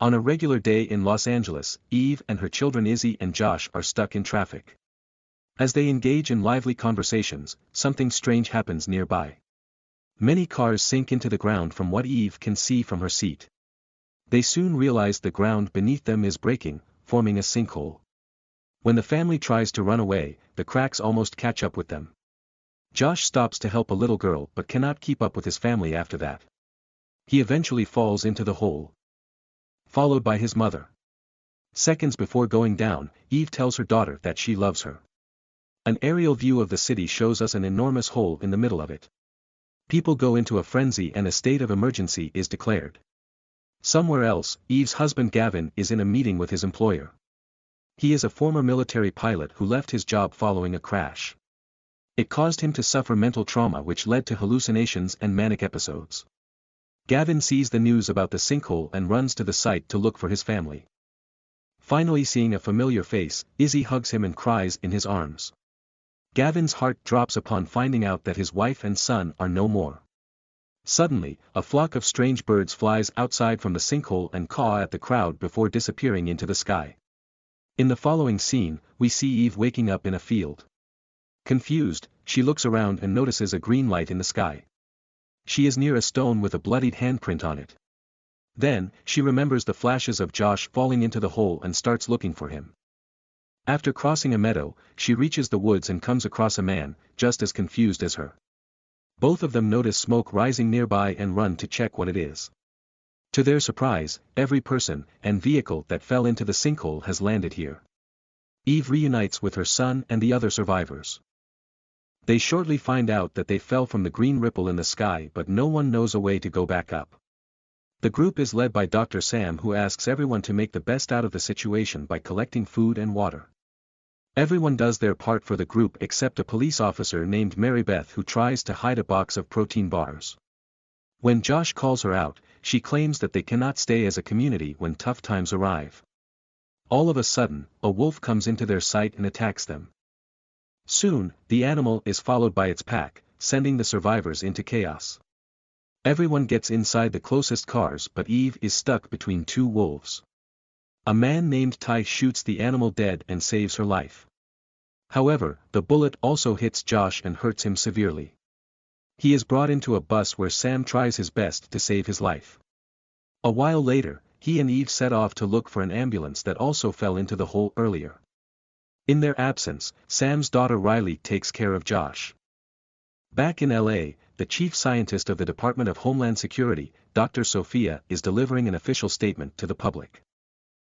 On a regular day in Los Angeles, Eve and her children Izzy and Josh are stuck in traffic. As they engage in lively conversations, something strange happens nearby. Many cars sink into the ground from what Eve can see from her seat. They soon realize the ground beneath them is breaking, forming a sinkhole. When the family tries to run away, the cracks almost catch up with them. Josh stops to help a little girl but cannot keep up with his family after that. He eventually falls into the hole, followed by his mother. Seconds before going down, Eve tells her daughter that she loves her. An aerial view of the city shows us an enormous hole in the middle of it. People go into a frenzy and a state of emergency is declared. Somewhere else, Eve's husband Gavin is in a meeting with his employer. He is a former military pilot who left his job following a crash. It caused him to suffer mental trauma which led to hallucinations and manic episodes. Gavin sees the news about the sinkhole and runs to the site to look for his family. Finally seeing a familiar face, Izzy hugs him and cries in his arms. Gavin's heart drops upon finding out that his wife and son are no more. Suddenly, a flock of strange birds flies outside from the sinkhole and caw at the crowd before disappearing into the sky. In the following scene, we see Eve waking up in a field. Confused, she looks around and notices a green light in the sky. She is near a stone with a bloodied handprint on it. Then, she remembers the flashes of Josh falling into the hole and starts looking for him. After crossing a meadow, she reaches the woods and comes across a man, just as confused as her. Both of them notice smoke rising nearby and run to check what it is. To their surprise, every person and vehicle that fell into the sinkhole has landed here. Eve reunites with her son and the other survivors. They shortly find out that they fell from the green ripple in the sky but no one knows a way to go back up. The group is led by Dr. Sam who asks everyone to make the best out of the situation by collecting food and water. Everyone does their part for the group except a police officer named Mary Beth who tries to hide a box of protein bars. When Josh calls her out, she claims that they cannot stay as a community when tough times arrive. All of a sudden, a wolf comes into their sight and attacks them. Soon, the animal is followed by its pack, sending the survivors into chaos. Everyone gets inside the closest cars but Eve is stuck between two wolves. A man named Ty shoots the animal dead and saves her life. However, the bullet also hits Josh and hurts him severely. He is brought into a bus where Sam tries his best to save his life. A while later, he and Eve set off to look for an ambulance that also fell into the hole earlier. In their absence, Sam's daughter Riley takes care of Josh. Back in LA, the chief scientist of the Department of Homeland Security, Dr. Sophia, is delivering an official statement to the public.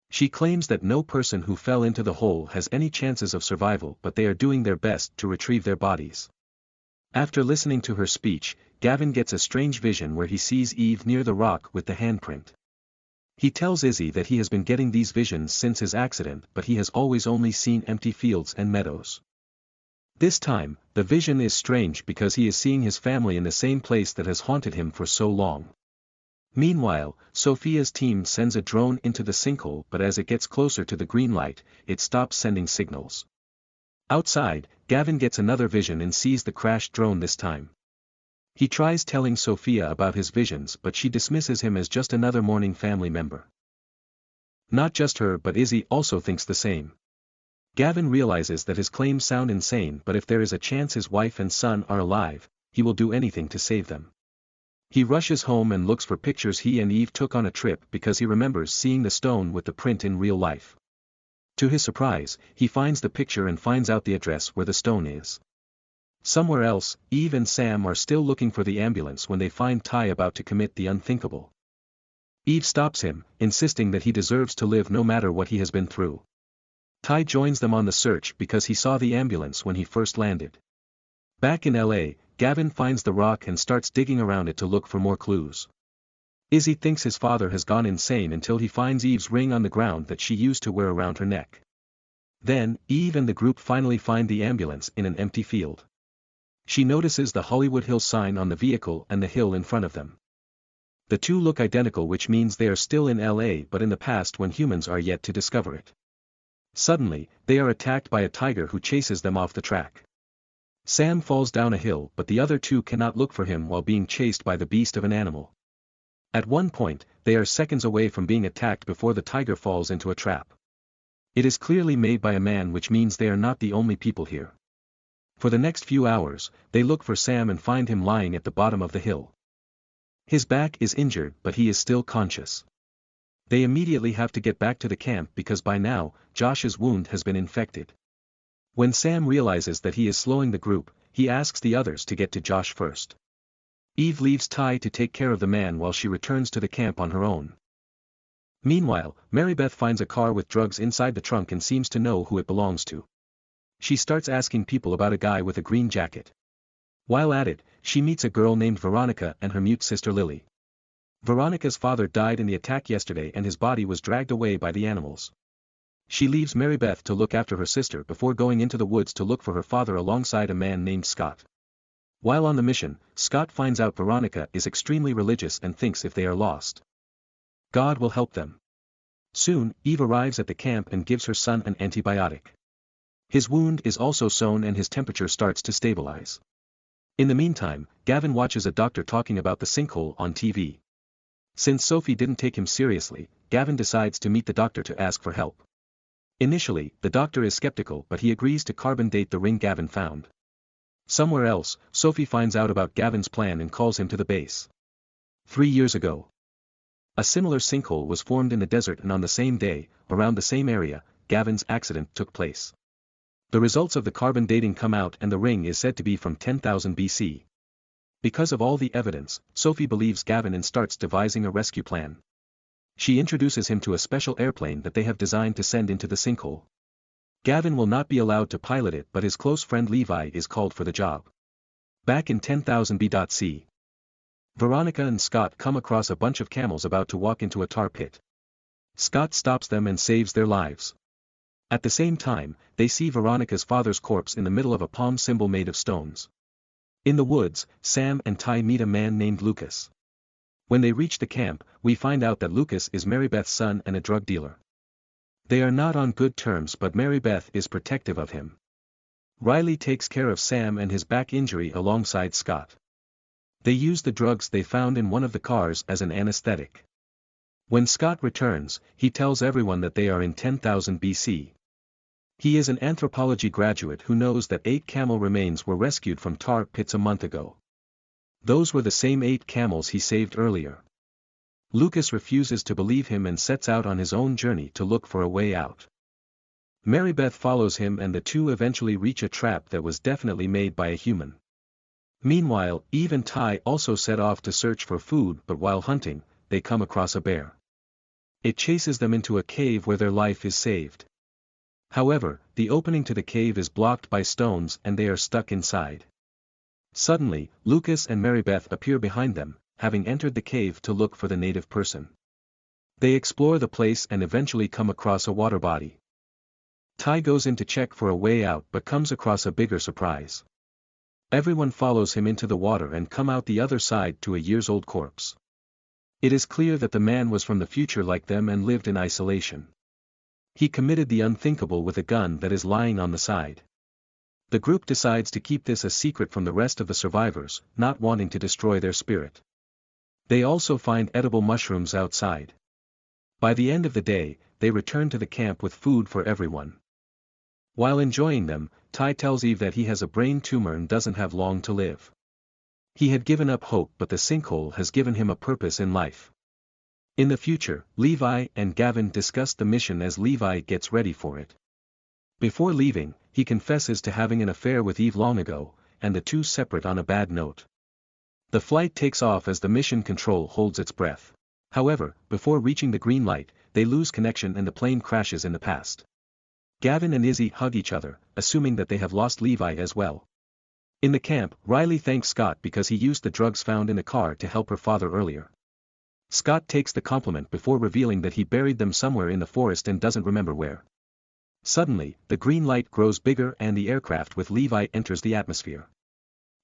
She claims that no person who fell into the hole has any chances of survival but they are doing their best to retrieve their bodies. After listening to her speech, Gavin gets a strange vision where he sees Eve near the rock with the handprint. He tells Izzy that he has been getting these visions since his accident but he has always only seen empty fields and meadows. This time, the vision is strange because he is seeing his family in the same place that has haunted him for so long. Meanwhile, Sophia's team sends a drone into the sinkhole but as it gets closer to the green light, it stops sending signals. Outside, Gavin gets another vision and sees the crashed drone this time. He tries telling Sophia about his visions but she dismisses him as just another mourning family member. Not just her but Izzy also thinks the same. Gavin realizes that his claims sound insane but if there is a chance his wife and son are alive, he will do anything to save them. He rushes home and looks for pictures he and Eve took on a trip because he remembers seeing the stone with the print in real life. To his surprise, he finds the picture and finds out the address where the stone is. Somewhere else, Eve and Sam are still looking for the ambulance when they find Ty about to commit the unthinkable. Eve stops him, insisting that he deserves to live no matter what he has been through. Ty joins them on the search because he saw the ambulance when he first landed. Back in LA, Gavin finds the rock and starts digging around it to look for more clues. Izzy thinks his father has gone insane until he finds Eve's ring on the ground that she used to wear around her neck. Then, Eve and the group finally find the ambulance in an empty field. She notices the Hollywood Hills sign on the vehicle and the hill in front of them. The two look identical which means they are still in LA but in the past when humans are yet to discover it. Suddenly, they are attacked by a tiger who chases them off the track. Sam falls down a hill but the other two cannot look for him while being chased by the beast of an animal. At one point, they are seconds away from being attacked before the tiger falls into a trap. It is clearly made by a man, which means they are not the only people here. For the next few hours, they look for Sam and find him lying at the bottom of the hill. His back is injured, but he is still conscious. They immediately have to get back to the camp because by now, Josh's wound has been infected. When Sam realizes that he is slowing the group, he asks the others to get to Josh first. Eve leaves Ty to take care of the man while she returns to the camp on her own. Meanwhile, Marybeth finds a car with drugs inside the trunk and seems to know who it belongs to. She starts asking people about a guy with a green jacket. While at it, she meets a girl named Veronica and her mute sister Lily. Veronica's father died in the attack yesterday and his body was dragged away by the animals. She leaves Marybeth to look after her sister before going into the woods to look for her father alongside a man named Scott. While on the mission, Scott finds out Veronica is extremely religious and thinks if they are lost, God will help them. Soon, Eve arrives at the camp and gives her son an antibiotic. His wound is also sewn and his temperature starts to stabilize. In the meantime, Gavin watches a doctor talking about the sinkhole on TV. Since Sophie didn't take him seriously, Gavin decides to meet the doctor to ask for help. Initially, the doctor is skeptical but he agrees to carbon date the ring Gavin found. Somewhere else, Sophie finds out about Gavin's plan and calls him to the base. 3 years ago, a similar sinkhole was formed in the desert and on the same day, around the same area, Gavin's accident took place. The results of the carbon dating come out and the ring is said to be from 10,000 BC. Because of all the evidence, Sophie believes Gavin and starts devising a rescue plan. She introduces him to a special airplane that they have designed to send into the sinkhole. Gavin will not be allowed to pilot it but his close friend Levi is called for the job. Back in 10,000 BC, Veronica and Scott come across a bunch of camels about to walk into a tar pit. Scott stops them and saves their lives. At the same time, they see Veronica's father's corpse in the middle of a palm symbol made of stones. In the woods, Sam and Ty meet a man named Lucas. When they reach the camp, we find out that Lucas is Marybeth's son and a drug dealer. They are not on good terms but Marybeth is protective of him. Riley takes care of Sam and his back injury alongside Scott. They use the drugs they found in one of the cars as an anesthetic. When Scott returns, he tells everyone that they are in 10,000 BC. He is an anthropology graduate who knows that 8 camel remains were rescued from tar pits a month ago. Those were the same 8 camels he saved earlier. Lucas refuses to believe him and sets out on his own journey to look for a way out. Marybeth follows him and the two eventually reach a trap that was definitely made by a human. Meanwhile, Eve and Ty also set off to search for food but while hunting, they come across a bear. It chases them into a cave where their life is saved. However, the opening to the cave is blocked by stones and they are stuck inside. Suddenly, Lucas and Marybeth appear behind them, having entered the cave to look for the native person. They explore the place and eventually come across a water body. Ty goes in to check for a way out but comes across a bigger surprise. Everyone follows him into the water and come out the other side to a years-old corpse. It is clear that the man was from the future like them and lived in isolation. He committed the unthinkable with a gun that is lying on the side. The group decides to keep this a secret from the rest of the survivors, not wanting to destroy their spirit. They also find edible mushrooms outside. By the end of the day, they return to the camp with food for everyone. While enjoying them, Ty tells Eve that he has a brain tumor and doesn't have long to live. He had given up hope but the sinkhole has given him a purpose in life. In the future, Levi and Gavin discuss the mission as Levi gets ready for it. Before leaving, he confesses to having an affair with Eve long ago, and the two separate on a bad note. The flight takes off as the mission control holds its breath. However, before reaching the green light, they lose connection and the plane crashes in the past. Gavin and Izzy hug each other, assuming that they have lost Levi as well. In the camp, Riley thanks Scott because he used the drugs found in the car to help her father earlier. Scott takes the compliment before revealing that he buried them somewhere in the forest and doesn't remember where. Suddenly, the green light grows bigger and the aircraft with Levi enters the atmosphere.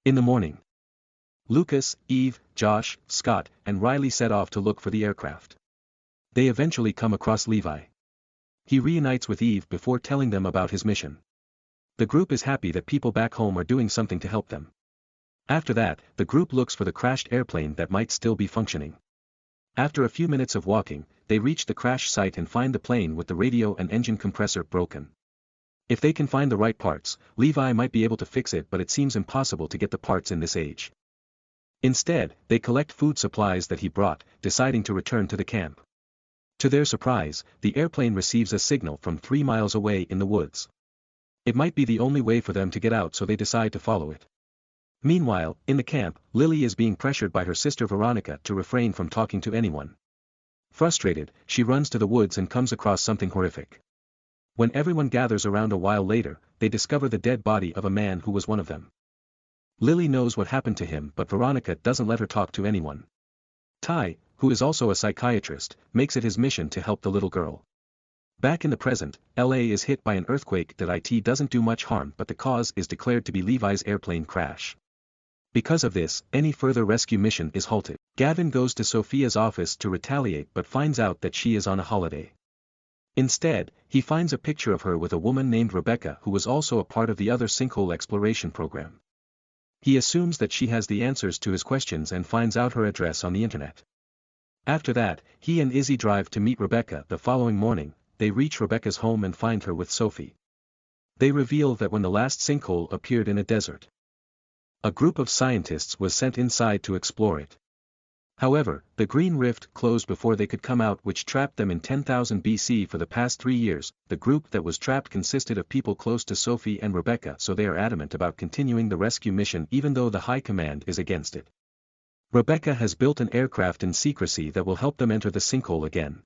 In the morning, Lucas, Eve, Josh, Scott, and Riley set off to look for the aircraft. They eventually come across Levi. He reunites with Eve before telling them about his mission. The group is happy that people back home are doing something to help them. After that, the group looks for the crashed airplane that might still be functioning. After a few minutes of walking, they reach the crash site and find the plane with the radio and engine compressor broken. If they can find the right parts, Levi might be able to fix it, but it seems impossible to get the parts in this age. Instead, they collect food supplies that he brought, deciding to return to the camp. To their surprise, the airplane receives a signal from 3 miles away in the woods. It might be the only way for them to get out, so they decide to follow it. Meanwhile, in the camp, Lily is being pressured by her sister Veronica to refrain from talking to anyone. Frustrated, she runs to the woods and comes across something horrific. When everyone gathers around a while later, they discover the dead body of a man who was one of them. Lily knows what happened to him, but Veronica doesn't let her talk to anyone. Ty, who is also a psychiatrist, makes it his mission to help the little girl. Back in the present, LA is hit by an earthquake that it doesn't do much harm, but the cause is declared to be Levi's airplane crash. Because of this, any further rescue mission is halted. Gavin goes to Sophia's office to retaliate but finds out that she is on a holiday. Instead, he finds a picture of her with a woman named Rebecca who was also a part of the other Sinkhole exploration program. He assumes that she has the answers to his questions and finds out her address on the internet. After that, he and Izzy drive to meet Rebecca. The following morning, they reach Rebecca's home and find her with Sophie. They reveal that when the last sinkhole appeared in a desert, a group of scientists was sent inside to explore it. However, the green rift closed before they could come out, which trapped them in 10,000 BC. For the past 3 years, the group that was trapped consisted of people close to Sophie and Rebecca, so they are adamant about continuing the rescue mission even though the High Command is against it. Rebecca has built an aircraft in secrecy that will help them enter the sinkhole again.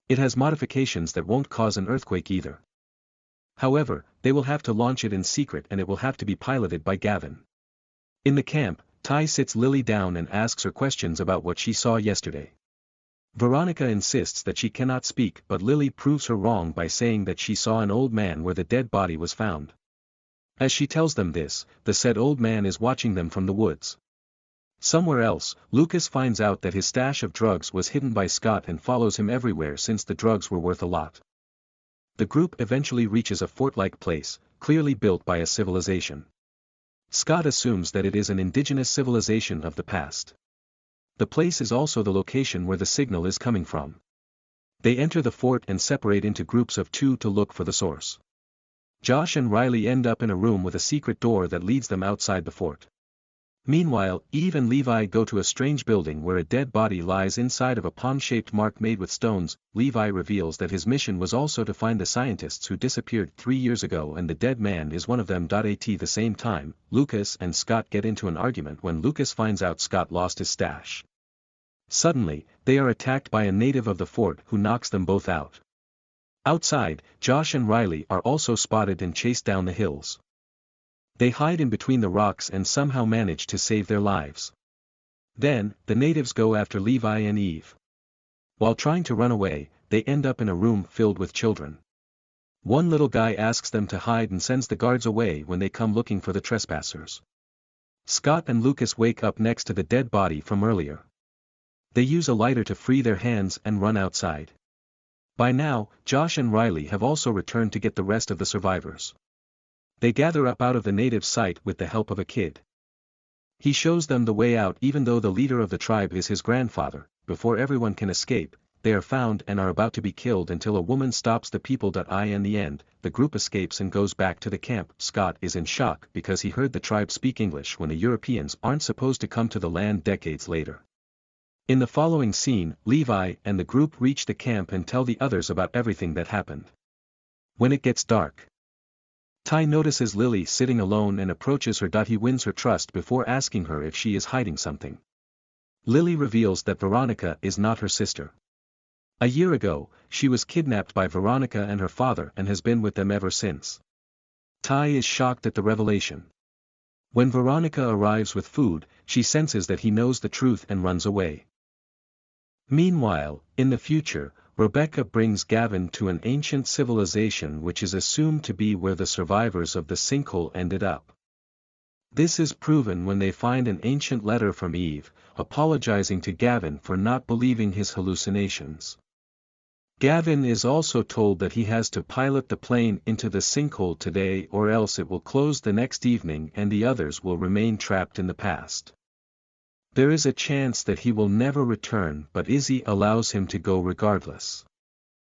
It has modifications that won't cause an earthquake either. However, they will have to launch it in secret and it will have to be piloted by Gavin. In the camp, Ty sits Lily down and asks her questions about what she saw yesterday. Veronica insists that she cannot speak, but Lily proves her wrong by saying that she saw an old man where the dead body was found. As she tells them this, the said old man is watching them from the woods. Somewhere else, Lucas finds out that his stash of drugs was hidden by Scott and follows him everywhere since the drugs were worth a lot. The group eventually reaches a fort-like place, clearly built by a civilization. Scott assumes that it is an indigenous civilization of the past. The place is also the location where the signal is coming from. They enter the fort and separate into groups of 2 to look for the source. Josh and Riley end up in a room with a secret door that leads them outside the fort. Meanwhile, Eve and Levi go to a strange building where a dead body lies inside of a pond-shaped mark made with stones. Levi reveals that his mission was also to find the scientists who disappeared 3 years ago and the dead man is one of them. At the same time, Lucas and Scott get into an argument when Lucas finds out Scott lost his stash. Suddenly, they are attacked by a native of the fort who knocks them both out. Outside, Josh and Riley are also spotted and chased down the hills. They hide in between the rocks and somehow manage to save their lives. Then, the natives go after Levi and Eve. While trying to run away, they end up in a room filled with children. One little guy asks them to hide and sends the guards away when they come looking for the trespassers. Scott and Lucas wake up next to the dead body from earlier. They use a lighter to free their hands and run outside. By now, Josh and Riley have also returned to get the rest of the survivors. They gather up out of the native's sight with the help of a kid. He shows them the way out even though the leader of the tribe is his grandfather. Before everyone can escape, they are found and are about to be killed until a woman stops the people. In the end, the group escapes and goes back to the camp. Scott is in shock because he heard the tribe speak English when the Europeans aren't supposed to come to the land decades later. In the following scene, Levi and the group reach the camp and tell the others about everything that happened. When it gets dark, Ty notices Lily sitting alone and approaches her. He wins her trust before asking her if she is hiding something. Lily reveals that Veronica is not her sister. A year ago, she was kidnapped by Veronica and her father and has been with them ever since. Ty is shocked at the revelation. When Veronica arrives with food, she senses that he knows the truth and runs away. Meanwhile, in the future, Rebecca brings Gavin to an ancient civilization which is assumed to be where the survivors of the sinkhole ended up. This is proven when they find an ancient letter from Eve, apologizing to Gavin for not believing his hallucinations. Gavin is also told that he has to pilot the plane into the sinkhole today or else it will close the next evening and the others will remain trapped in the past. There is a chance that he will never return, but Izzy allows him to go regardless.